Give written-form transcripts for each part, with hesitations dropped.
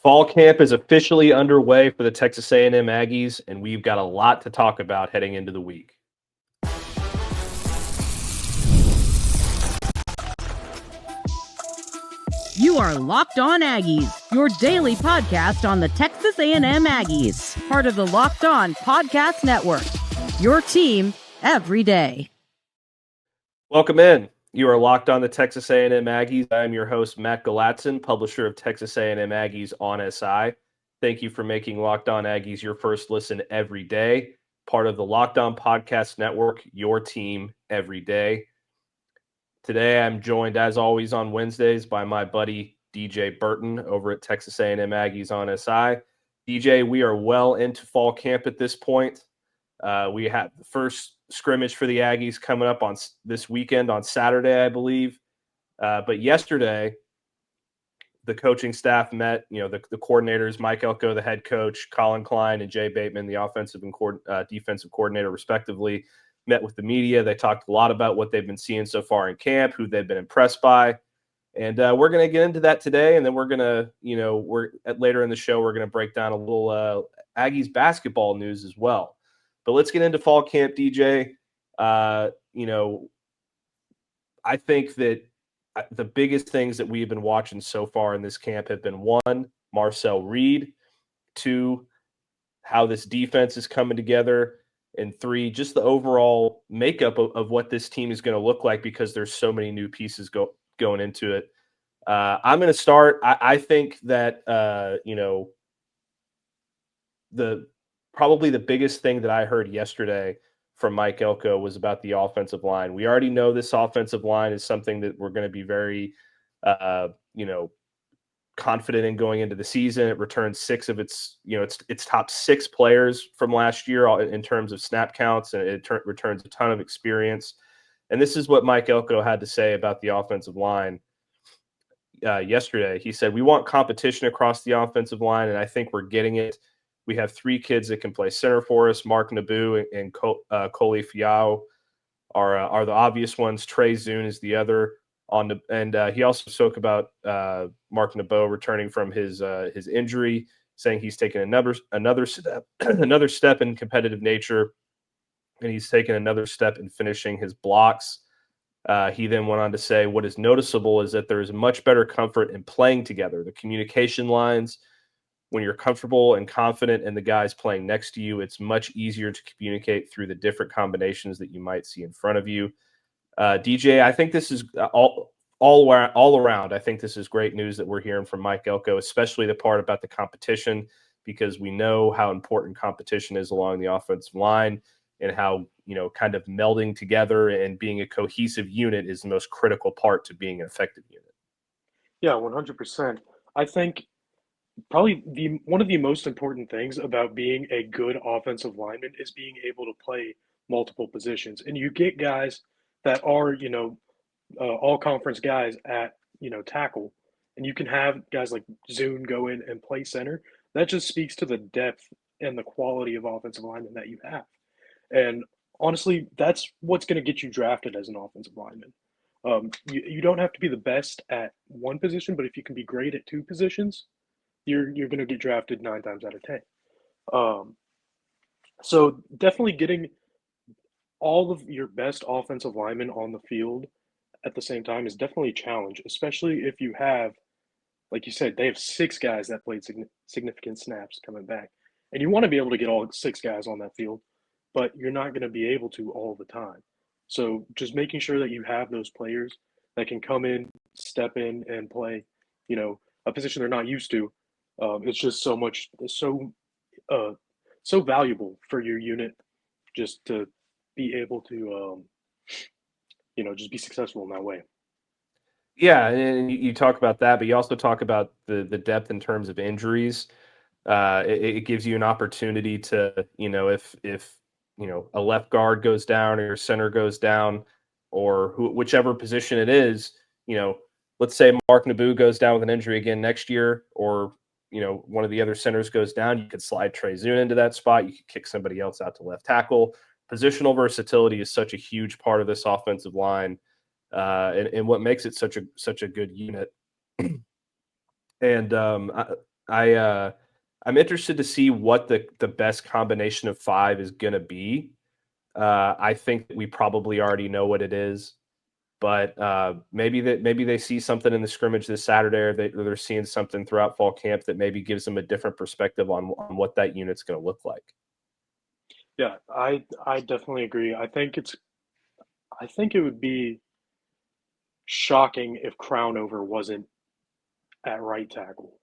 Fall camp is officially underway for the Texas A&M Aggies, and we've got a lot to talk about heading into the week. You are Locked On Aggies, your daily podcast on the Texas A&M Aggies, part of the Locked On Podcast Network, your team every day. Welcome in. You are Locked On the Texas A&M Aggies. I am your host, Matt Galatzan, publisher of Texas A&M Aggies on SI. Thank you for making Locked On Aggies your first listen every day, part of the Locked On Podcast Network, your team every day. Today, I'm joined, as always, on Wednesdays by my buddy DJ Burton over at Texas A&M Aggies on SI. DJ, we are well into fall camp at this point. We have the first scrimmage for the Aggies coming up on this weekend on Saturday, I believe. But yesterday, the coaching staff met. The coordinators, Mike Elko, the head coach, Colin Klein, and Jay Bateman, the offensive and defensive coordinator, respectively, met with the media. They talked a lot about what they've been seeing so far in camp, who they've been impressed by. And we're going to get into that today. And then we're going to, later in the show, we're going to break down a little Aggies basketball news as well. But let's get into fall camp, DJ. I think that the biggest things that we've been watching so far in this camp have been, one, Marcel Reed, two, how this defense is coming together, and three, just the overall makeup of what this team is going to look like because there's so many new pieces going into it. I'm going to start. I think that, probably the biggest thing that I heard yesterday from Mike Elko was about the offensive line. We already know this offensive line is something that we're going to be very, confident in going into the season. It returns six of its top six players from last year in terms of snap counts, and it returns a ton of experience. And this is what Mike Elko had to say about the offensive line yesterday. He said, "We want competition across the offensive line, and I think we're getting it. We have three kids that can play center for us. Mark Naboo and Koli Fiao are the obvious ones. Trey Zune is the other. He also spoke about Mark Naboo returning from his injury, saying he's taken another step in competitive nature, and he's taken another step in finishing his blocks. He then went on to say, what is noticeable is that there is much better comfort in playing together. The communication lines, when you're comfortable and confident in the guys playing next to you, it's much easier to communicate through the different combinations that you might see in front of you." DJ, I think this is all around. I think this is great news that we're hearing from Mike Elko, especially the part about the competition, because we know how important competition is along the offensive line and how, kind of melding together and being a cohesive unit is the most critical part to being an effective unit. Yeah, 100%. I think probably one of the most important things about being a good offensive lineman is being able to play multiple positions. And you get guys that are, all conference guys at, tackle, and you can have guys like Zune go in and play center. That just speaks to the depth and the quality of offensive lineman that you have. And honestly, that's what's going to get you drafted as an offensive lineman. You don't have to be the best at one position, but if you can be great at two positions, you're going to get drafted 9 times out of 10. So definitely getting all of your best offensive linemen on the field at the same time is definitely a challenge, especially if you have, like you said, they have 6 guys that played significant snaps coming back. And you want to be able to get all 6 guys on that field, but you're not going to be able to all the time. So just making sure that you have those players that can come in, step in, and play, a position they're not used to. It's just so valuable for your unit just to be able to, just be successful in that way. Yeah, and you talk about that, but you also talk about the depth in terms of injuries. It gives you an opportunity to, if a left guard goes down or your center goes down, or whichever position it is, let's say Mark Naboo goes down with an injury again next year, or one of the other centers goes down, you could slide Trey Zune into that spot. You could kick somebody else out to left tackle. Positional versatility is such a huge part of this offensive line, and what makes it such a good unit. And I'm interested to see what the best combination of 5 is going to be. I think that we probably already know what it is, but maybe they see something in the scrimmage this Saturday, or they're seeing something throughout fall camp that maybe gives them a different perspective on what that unit's going to look like. Yeah, I definitely agree. I think it would be shocking if Crownover wasn't at right tackle.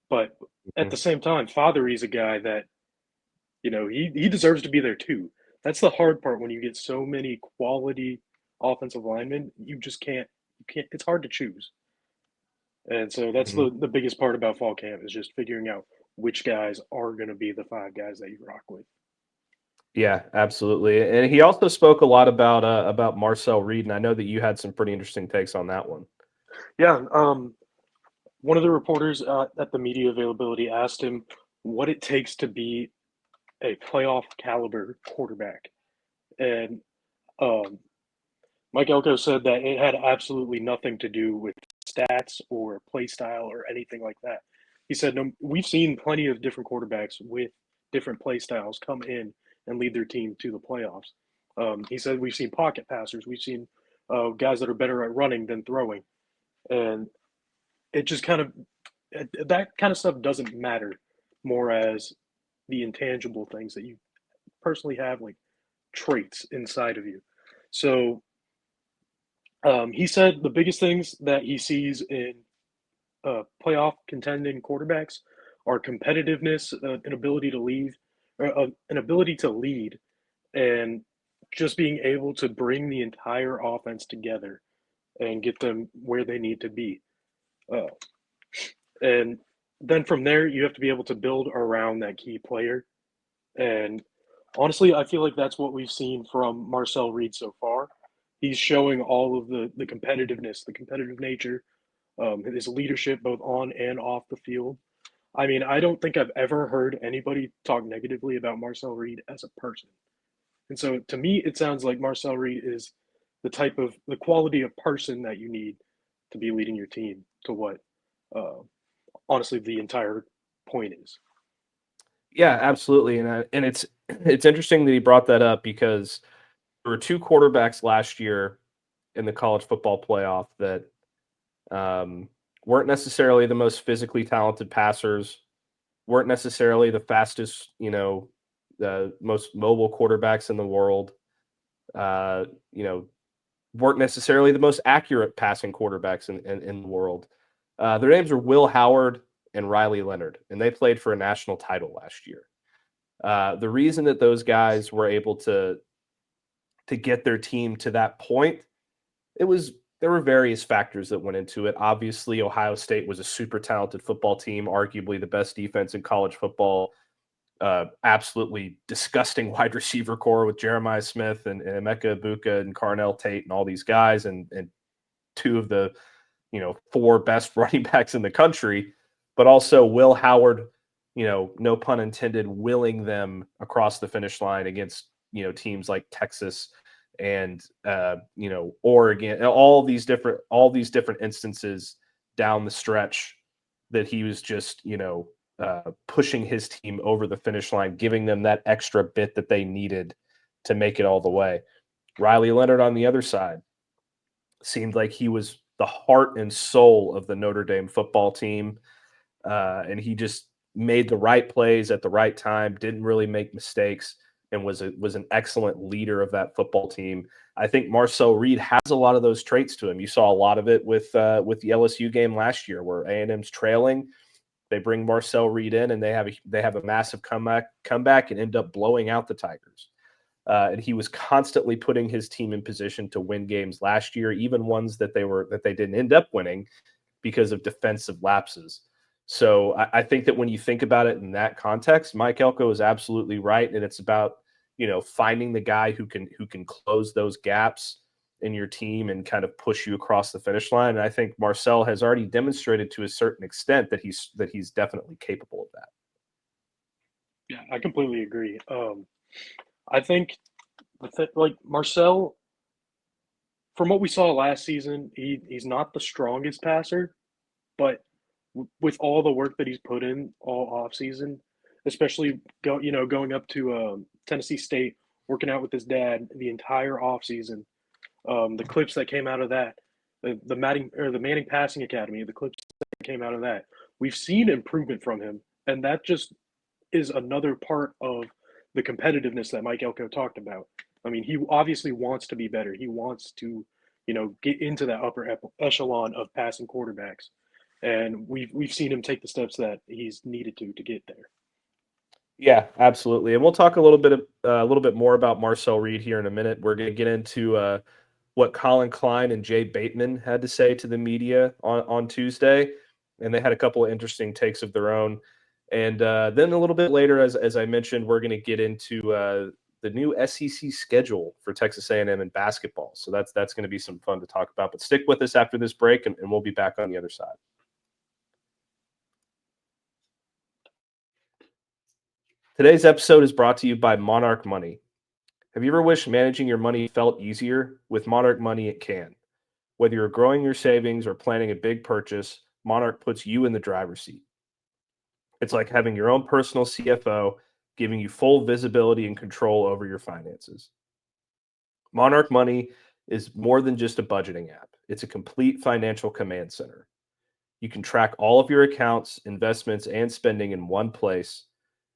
But at Mhm. the same time, Fathery's a guy that, he deserves to be there too. That's the hard part when you get so many quality offensive linemen. You can't, it's hard to choose. And so that's Mhm. the biggest part about fall camp is just figuring out which guys are going to be the 5 guys that you rock with. Yeah, absolutely. And he also spoke a lot about Marcel Reed, and I know that you had some pretty interesting takes on that one. Yeah, one of the reporters at the media availability asked him what it takes to be a playoff caliber quarterback. And um, Mike Elko said that it had absolutely nothing to do with stats or play style or anything like that. He said, no, we've seen plenty of different quarterbacks with different play styles come in and lead their team to the playoffs. He said, we've seen pocket passers. We've seen guys that are better at running than throwing. And it just that kind of stuff doesn't matter more as the intangible things that you personally have, like traits inside of you. So he said the biggest things that he sees in playoff contending quarterbacks are competitiveness, an ability to lead, and just being able to bring the entire offense together and get them where they need to be. Uh, and then from there, you have to be able to build around that key player. And honestly, I feel like that's what we've seen from Marcel Reed so far. He's showing all of the competitiveness, the competitive nature, his leadership both on and off the field. I mean, I don't think I've ever heard anybody talk negatively about Marcel Reed as a person. And so to me, it sounds like Marcel Reed is the quality of person that you need to be leading your team to what, uh, honestly, the entire point is. Yeah, absolutely. And it's interesting that he brought that up because there were 2 quarterbacks last year in the college football playoff that um, weren't necessarily the most physically talented passers, weren't necessarily the fastest, the most mobile quarterbacks in the world, uh, you know, weren't necessarily the most accurate passing quarterbacks in the world. Their names are Will Howard and Riley Leonard, and they played for a national title last year. The reason that those guys were able to get their team to that point, there were various factors that went into it. Obviously, Ohio State was a super talented football team, arguably the best defense in college football. Absolutely disgusting wide receiver core with Jeremiah Smith and Emeka Ibuka and Carnell Tate and all these guys, and 2 of the 4 best running backs in the country, but also Will Howard, no pun intended, willing them across the finish line against teams like Texas and Oregon, all these different instances down the stretch that he was just pushing his team over the finish line, giving them that extra bit that they needed to make it all the way. Riley Leonard on the other side seemed like he was the heart and soul of the Notre Dame football team, and he just made the right plays at the right time, didn't really make mistakes, and was an excellent leader of that football team. I think Marcel Reed has a lot of those traits to him. You saw a lot of it with the LSU game last year, where A&M's trailing. They bring Marcel Reed in, and they have a massive comeback and end up blowing out the Tigers. And he was constantly putting his team in position to win games last year, even ones that they didn't end up winning because of defensive lapses. So I think that when you think about it in that context, Mike Elko is absolutely right, and it's about finding the guy who can close those gaps in your team and kind of push you across the finish line. And I think Marcel has already demonstrated to a certain extent that he's definitely capable of that. Yeah, I completely agree. I think like Marcel, from what we saw last season, he's not the strongest passer, but with all the work that he's put in all off season, especially going up to Tennessee State, working out with his dad the entire off season. The clips that came out of that, the Manning Passing Academy, the clips that came out of that, we've seen improvement from him, and that just is another part of the competitiveness that Mike Elko talked about. I mean, he obviously wants to be better. He wants to, get into that upper echelon of passing quarterbacks, and we've seen him take the steps that he's needed to get there. Yeah, absolutely. And we'll talk a little bit more about Marcel Reed here in a minute. We're going to get into what Colin Klein and Jay Bateman had to say to the media on Tuesday, and they had a couple of interesting takes of their own. And then a little bit later, as I mentioned, we're going to get into the new SEC schedule for Texas A&M in basketball. So that's going to be some fun to talk about. But stick with us after this break, and we'll be back on the other side. Today's episode is brought to you by Monarch Money. Have you ever wished managing your money felt easier? With Monarch Money, it can. Whether you're growing your savings or planning a big purchase, Monarch puts you in the driver's seat. It's like having your own personal CFO, giving you full visibility and control over your finances. Monarch Money is more than just a budgeting app. It's a complete financial command center. You can track all of your accounts, investments, and spending in one place.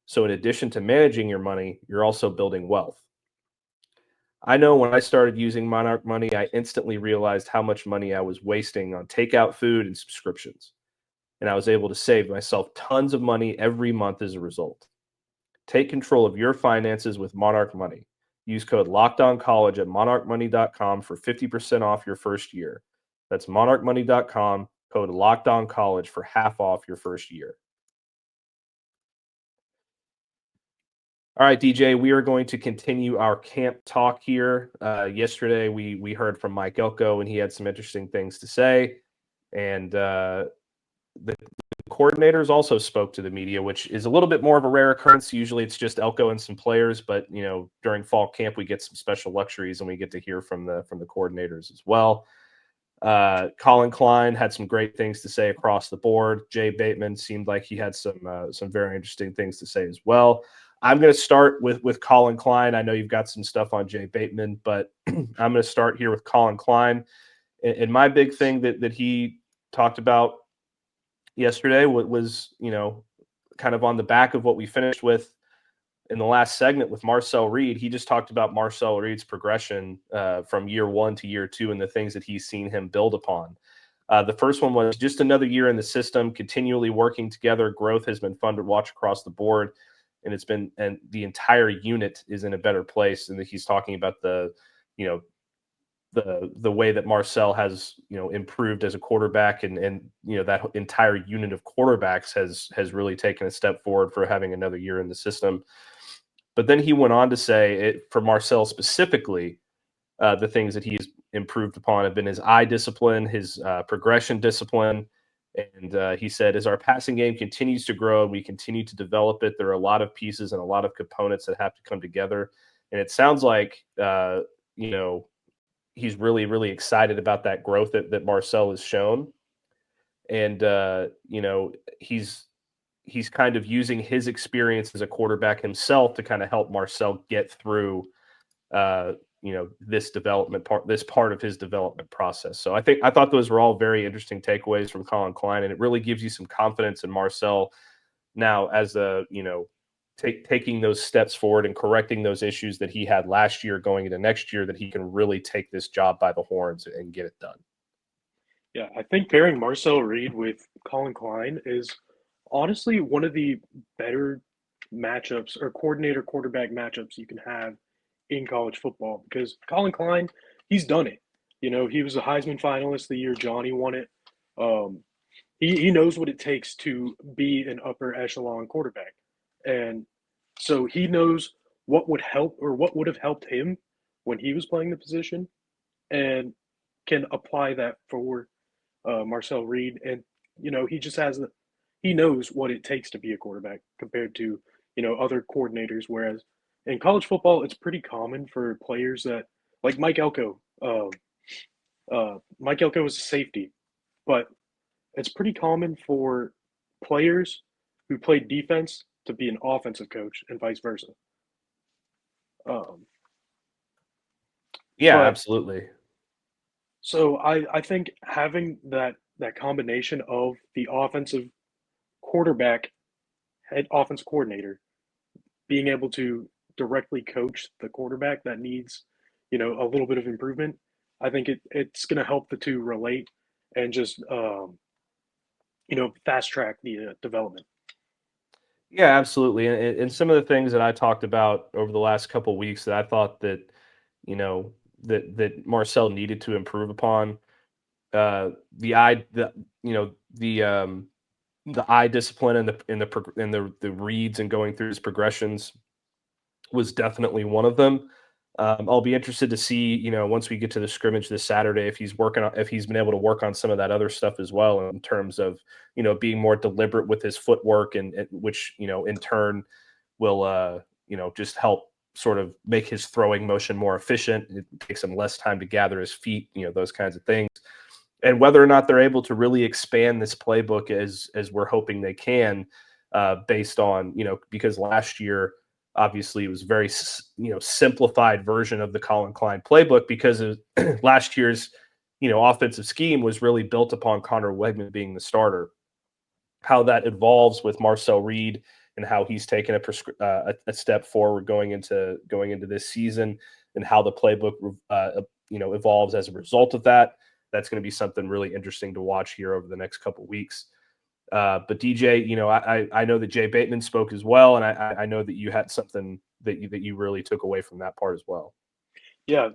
So in addition to managing your money, you're also building wealth. I know when I started using Monarch Money, I instantly realized how much money I was wasting on takeout food and subscriptions. And I was able to save myself tons of money every month as a result. Take control of your finances with Monarch Money. Use code LOCKEDONCollege at monarchmoney.com for 50% off your first year. That's monarchmoney.com, code LOCKEDONCollege for half off your first year. All right, DJ, we are going to continue our camp talk here. Yesterday, we heard from Mike Elko, and he had some interesting things to say. And the coordinators also spoke to the media, which is a little bit more of a rare occurrence. Usually it's just Elko and some players, but during fall camp we get some special luxuries and we get to hear from the coordinators as well. Colin Klein had some great things to say across the board. Jay Bateman seemed like he had some very interesting things to say as well. I'm going to start with Colin Klein. I know you've got some stuff on Jay Bateman, but I'm going to start here with Colin Klein. And my big thing that he talked about yesterday was, kind of on the back of what we finished with in the last segment with Marcel Reed. He just talked about Marcel Reed's progression from year one to year two and the things that he's seen him build upon. The first one was just another year in the system, continually working together. Growth has been fun to watch across the board. And the entire unit is in a better place. And he's talking about the way that Marcel has, improved as a quarterback and that entire unit of quarterbacks has really taken a step forward for having another year in the system. But then he went on to say for Marcel specifically, the things that he's improved upon have been his eye discipline, his progression discipline. And he said, as our passing game continues to grow and we continue to develop it, there are a lot of pieces and a lot of components that have to come together. And it sounds like, he's really, really excited about that growth that Marcel has shown. And, he's kind of using his experience as a quarterback himself to kind of help Marcel get through, this part of his development process. So I thought those were all very interesting takeaways from Colin Klein, and it really gives you some confidence in Marcel now as taking those steps forward and correcting those issues that he had last year going into next year, that he can really take this job by the horns and get it done. Yeah, I think pairing Marcel Reed with Colin Klein is honestly one of the better matchups or coordinator-quarterback matchups you can have in college football, because Colin Klein, he's done it. He was a Heisman finalist the year Johnny won it. He knows what it takes to be an upper echelon quarterback. And so he knows what would help or what would have helped him when he was playing the position, and can apply that for Marcel Reed. And, he knows what it takes to be a quarterback compared to, other coordinators. Whereas in college football, it's pretty common for players that, like Mike Elko. Mike Elko was a safety, but it's pretty common for players who played defense to be an offensive coach and vice versa. Um, Yeah, but absolutely. so I think having that combination of the offensive quarterback, head offense coordinator, being able to directly coach the quarterback that needs, a little bit of improvement, I think it's going to help the two relate and just fast track the development. Yeah, absolutely. And some of the things that I talked about over the last couple weeks that I thought that, you know, that Marcel needed to improve upon, the eye, the eye discipline and the reads and going through his progressions was definitely one of them. I'll be interested to see, once we get to the scrimmage this Saturday, if he's been able to work on some of that other stuff as well in terms of, being more deliberate with his footwork and which, in turn will, just help sort of make his throwing motion more efficient. It takes him less time to gather his feet, those kinds of things. And whether or not they're able to really expand this playbook as we're hoping they can, based on, because last year, obviously, it was very, simplified version of the Colin Klein playbook because of last year's, offensive scheme was really built upon Connor Wegman being the starter. How that evolves with Marcel Reed and how he's taken a step forward going into this season, and how the playbook evolves as a result of that. That's going to be something really interesting to watch here over the next couple of weeks. But DJ, I know that Jay Bateman spoke as well, and I know that you had something that you really took away from that part as well. Yeah.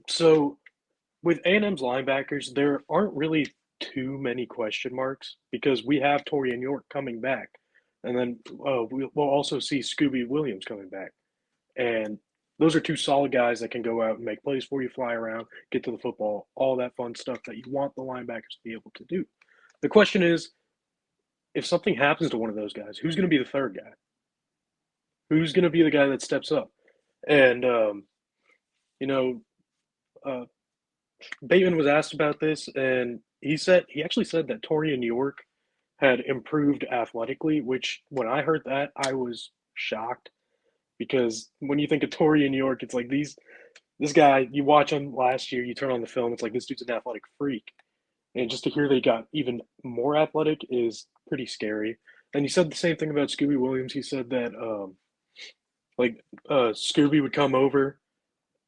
So with A&M's linebackers, there aren't really too many question marks because we have Taurean York coming back, and then we'll also see Scooby Williams coming back, and those are two solid guys that can go out and make plays for you, fly around, get to the football, all that fun stuff that you want the linebackers to be able to do. The question is, if something happens to one of those guys, who's going to be the third guy? Who's going to be the guy that steps up? And you know, uh, Bateman was asked about this, and he actually said that Taurean York had improved athletically, which when I heard that, I was shocked because when you think of Taurean York, it's like this guy, you watch him last year, you turn on the film, it's like this dude's an athletic freak. And just to hear they got even more athletic is pretty scary. And he said the same thing about Scooby Williams. He said that Scooby would come over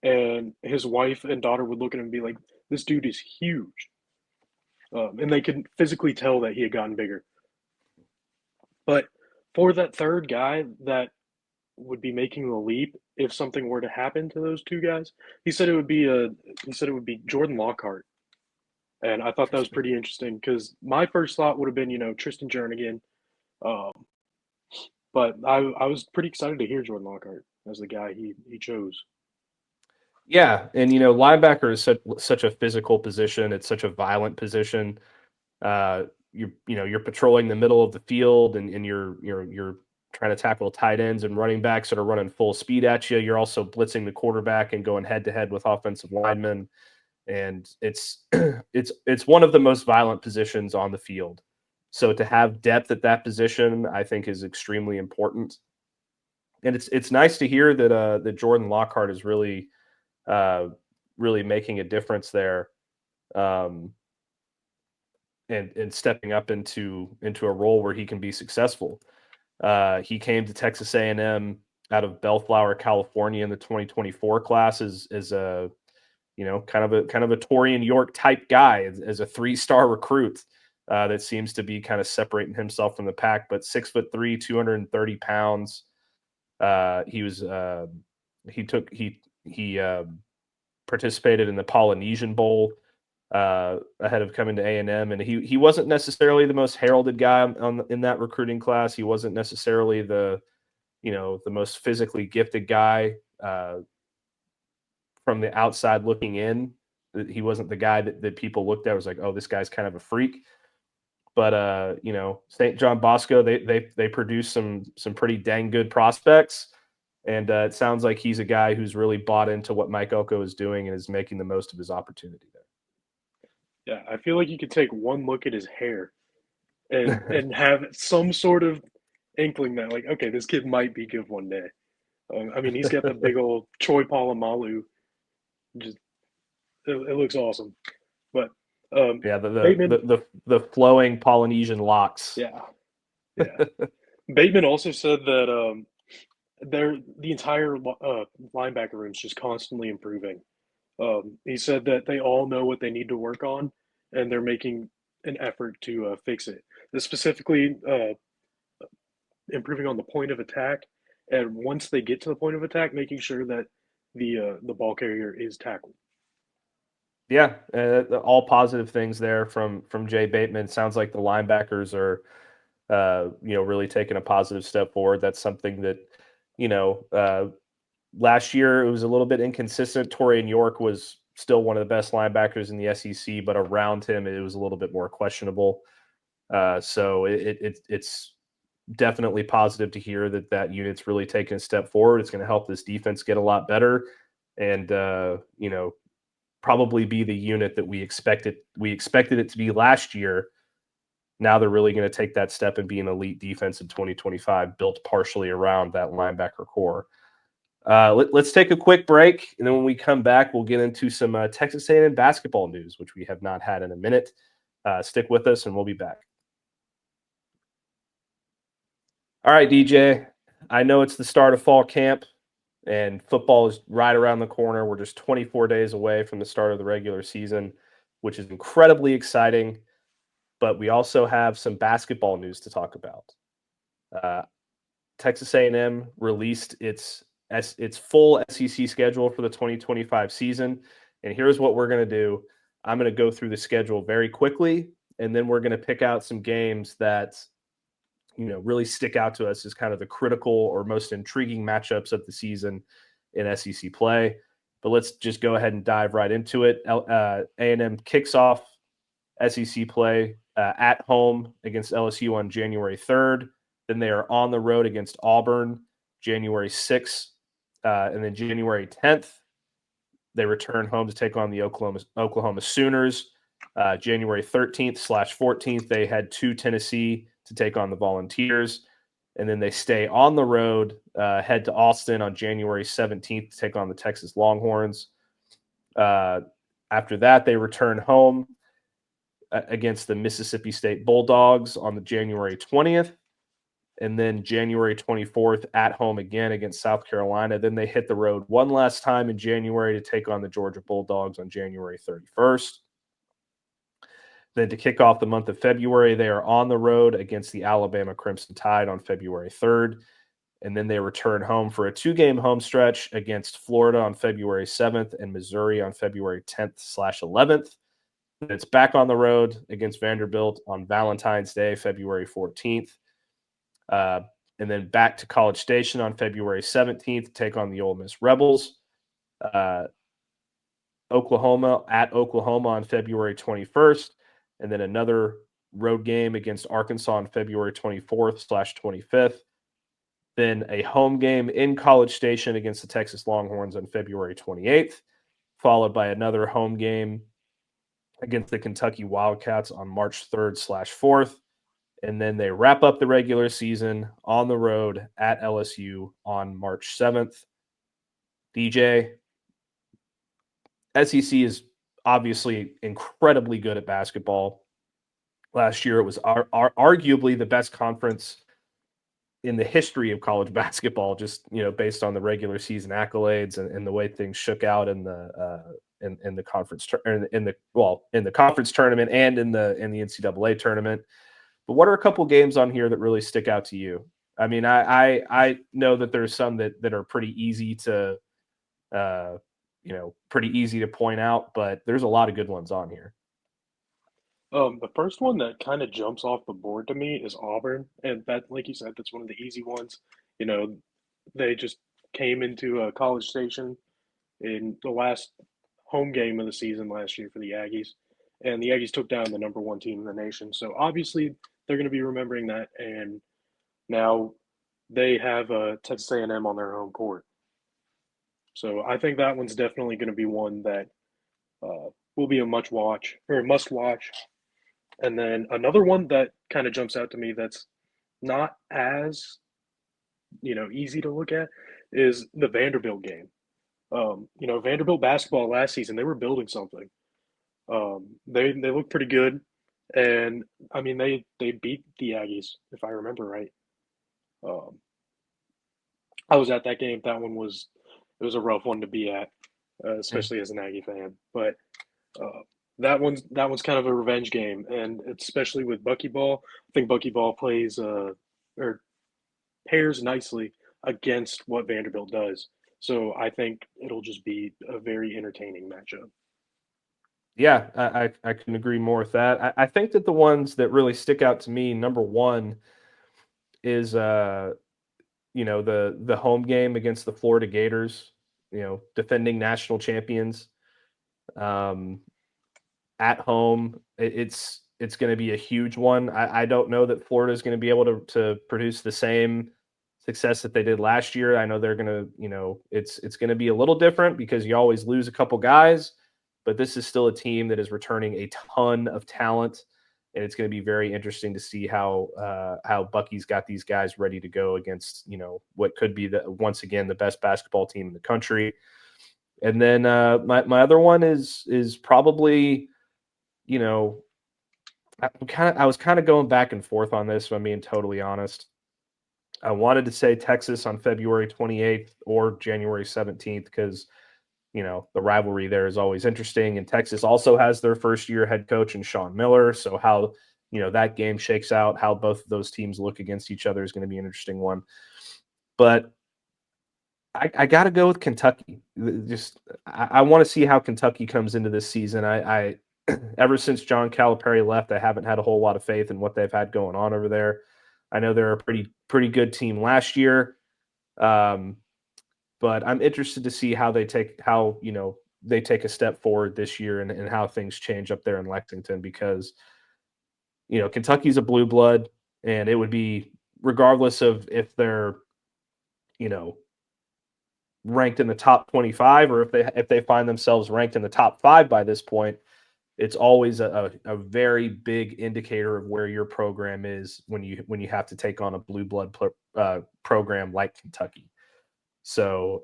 and his wife and daughter would look at him and be like, "This dude is huge," and they could physically tell that he had gotten bigger. But for that third guy that would be making the leap if something were to happen to those two guys, he said it would be Jordan Lockhart. And I thought that was Interesting. pretty interesting because my first thought would have been, Tristan Jernigan. Um, but I was pretty excited to hear Jordan Lockhart as the guy he chose. Yeah, and linebacker is such a physical position. It's such a violent position. You're patrolling the middle of the field, and you're trying to tackle tight ends and running backs that are running full speed at you. You're also blitzing the quarterback and going head to head with offensive linemen, and it's it's one of the most violent positions on the field. So to have depth at that position, I think, is extremely important. And it's nice to hear that Jordan Lockhart is uh, really making a difference there, um, and stepping up into a role where he can be successful. He came to Texas A&M out of Bellflower, California, in the 2024 class as a kind of a Taurean York type guy, as a 3-star recruit, that seems to be kind of separating himself from the pack. But 6'3", 230 pounds. He was he participated in the Polynesian Bowl ahead of coming to A&M, and he wasn't necessarily the most heralded guy in that recruiting class. He wasn't necessarily the most physically gifted guy from the outside looking in. He wasn't the guy that people looked at was like, oh, this guy's kind of a freak. But St. John Bosco, they produced some pretty dang good prospects. And it sounds like he's a guy who's really bought into what Mike Elko is doing and is making the most of his opportunity there. Yeah, I feel like you could take one look at his hair and have some sort of inkling that, like, okay, this kid might be good one day. I mean, he's got the big old Troy Polamalu. Just it looks awesome. But Yeah, Bateman, the flowing Polynesian locks. yeah. Bateman also said that the entire linebacker room is just constantly improving. He said that they all know what they need to work on, and they're making an effort to fix it. Specifically, improving on the point of attack, and once they get to the point of attack, making sure that the ball carrier is tackled. Yeah, all positive things there from Jay Bateman. Sounds like the linebackers are, really taking a positive step forward. That's something that, last year it was a little bit inconsistent. Taurean York was still one of the best linebackers in the SEC, but around him it was a little bit more questionable. So it's definitely positive to hear that unit's really taking a step forward. It's going to help this defense get a lot better, and probably be the unit that we expected it to be last year. Now they're really going to take that step and be an elite defense in 2025, built partially around that linebacker core. Let's take a quick break, and then when we come back, we'll get into some Texas A&M basketball news, which we have not had in a minute. Stick with us, and we'll be back. All right, DJ, I know it's the start of fall camp, and football is right around the corner. We're just 24 days away from the start of the regular season, which is incredibly exciting. But we also have some basketball news to talk about. Texas A&M released its full SEC schedule for the 2025 season, and here's what we're going to do. I'm going to go through the schedule very quickly, and then we're going to pick out some games that really stick out to us as kind of the critical or most intriguing matchups of the season in SEC play. But let's just go ahead and dive right into it. A&M kicks off SEC play at home against LSU on January 3rd. Then they are on the road against Auburn January 6th. And then January 10th, they return home to take on the Oklahoma Sooners. January 13th/14th, they head to Tennessee to take on the Volunteers. And then they stay on the road, head to Austin on January 17th to take on the Texas Longhorns. After that, they return home against the Mississippi State Bulldogs on the January 20th. And then January 24th at home again against South Carolina. Then they hit the road one last time in January to take on the Georgia Bulldogs on January 31st. Then to kick off the month of February, they are on the road against the Alabama Crimson Tide on February 3rd. And then they return home for a 2-game home stretch against Florida on February 7th and Missouri on February 10th/11th. Then it's back on the road against Vanderbilt on Valentine's Day, February 14th. And then back to College Station on February 17th to take on the Ole Miss Rebels. Oklahoma on February 21st. And then another road game against Arkansas on February 24th/25th. Then a home game in College Station against the Texas Longhorns on February 28th, followed by another home game against the Kentucky Wildcats on March 3rd/4th. And then they wrap up the regular season on the road at LSU on March 7th. DJ, SEC is obviously incredibly good at basketball. Last year, it was arguably the best conference in the history of college basketball, just based on the regular season accolades and the way things shook out in the conference in the conference tournament and in the NCAA tournament. But what are a couple games on here that really stick out to you? I mean, I know that there's some that are pretty easy to point out, but there's a lot of good ones on here. The first one that kind of jumps off the board to me is Auburn, and that, like you said, that's one of the easy ones. They just came into College Station in the last home game of the season last year for the Aggies, and the Aggies took down the number 1 team in the nation. So obviously they're going to be remembering that, and now they have Texas A&M on their home court. So I think that one's definitely going to be one that will be a must watch. And then another one that kind of jumps out to me that's not as, easy to look at is the Vanderbilt game. Vanderbilt basketball last season, they were building something. They looked pretty good, and I mean they beat the Aggies if I remember right. Um, I was at that game. It was a rough one to be at, especially as an Aggie fan. But uh, that one's kind of a revenge game, and especially with Buckyball, I think Buckyball plays or pairs nicely against what Vanderbilt does. So I think it'll just be a very entertaining matchup. Yeah, I can agree more with that. I think that the ones that really stick out to me, number one, is the home game against the Florida Gators, defending national champions. Um, at home, it's going to be a huge one. I don't know that Florida is going to be able to produce the same success that they did last year. I know they're going to, it's going to be a little different because you always lose a couple guys, but this is still a team that is returning a ton of talent, and it's going to be very interesting to see how Bucky's got these guys ready to go against what could be once again the best basketball team in the country. And then my other one is probably I was kind of going back and forth on this, if I'm being totally honest. I wanted to say Texas on February 28th or January 17th because the rivalry there is always interesting. And Texas also has their first year head coach in Sean Miller. So how, that game shakes out, how both of those teams look against each other is going to be an interesting one. But I got to go with Kentucky. I want to see how Kentucky comes into this season. I ever since John Calipari left, I haven't had a whole lot of faith in what they've had going on over there. I know they're a pretty good team last year. But I'm interested to see how they take a step forward this year and how things change up there in Lexington because Kentucky's a blue blood, and it would be regardless of if they're ranked in the top 25 or if they find themselves ranked in the top 5 by this point, it's always a very big indicator of where your program is when you have to take on a blue blood program like Kentucky. So,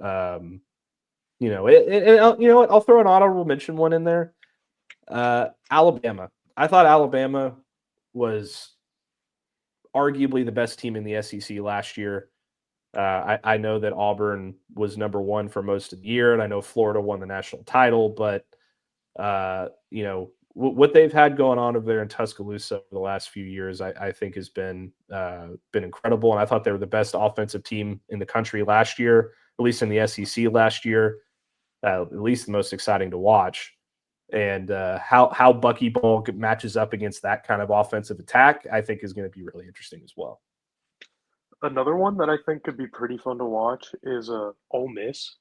you know what? I'll throw an honorable mention one in there. Alabama. I thought Alabama was arguably the best team in the SEC last year. I know that Auburn was number one for most of the year, and I know Florida won the national title, but what they've had going on over there in Tuscaloosa over the last few years, I think has been incredible. And I thought they were the best offensive team in the country last year, at least in the SEC last year, at least the most exciting to watch. And how Bucky Ball matches up against that kind of offensive attack, I think is going to be really interesting as well. Another one that I think could be pretty fun to watch is Ole Miss.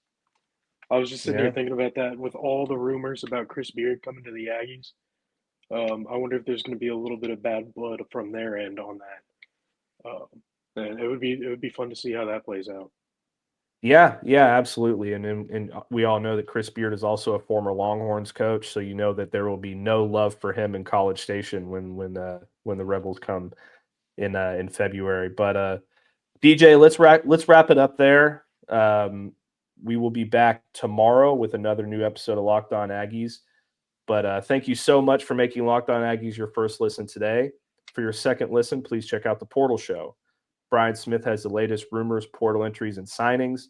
I was just sitting here thinking about that with all the rumors about Chris Beard coming to the Aggies. I wonder if there's going to be a little bit of bad blood from their end on that. And it would be fun to see how that plays out. Yeah, absolutely. And we all know that Chris Beard is also a former Longhorns coach, so you know that there will be no love for him in College Station when the Rebels come in February. But DJ, let's wrap it up there. We will be back tomorrow with another new episode of Locked On Aggies. But thank you so much for making Locked On Aggies your first listen today. For your second listen, please check out The Portal Show. Brian Smith has the latest rumors, portal entries, and signings.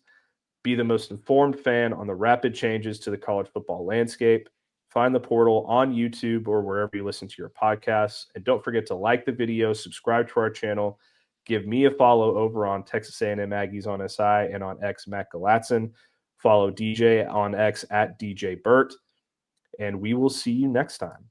Be the most informed fan on the rapid changes to the college football landscape. Find The Portal on YouTube or wherever you listen to your podcasts. And don't forget to like the video, subscribe to our channel, give me a follow over on Texas A&M Aggies on SI and on X, Matt Galatzan. Follow DJ on X at DJ Burt. And we will see you next time.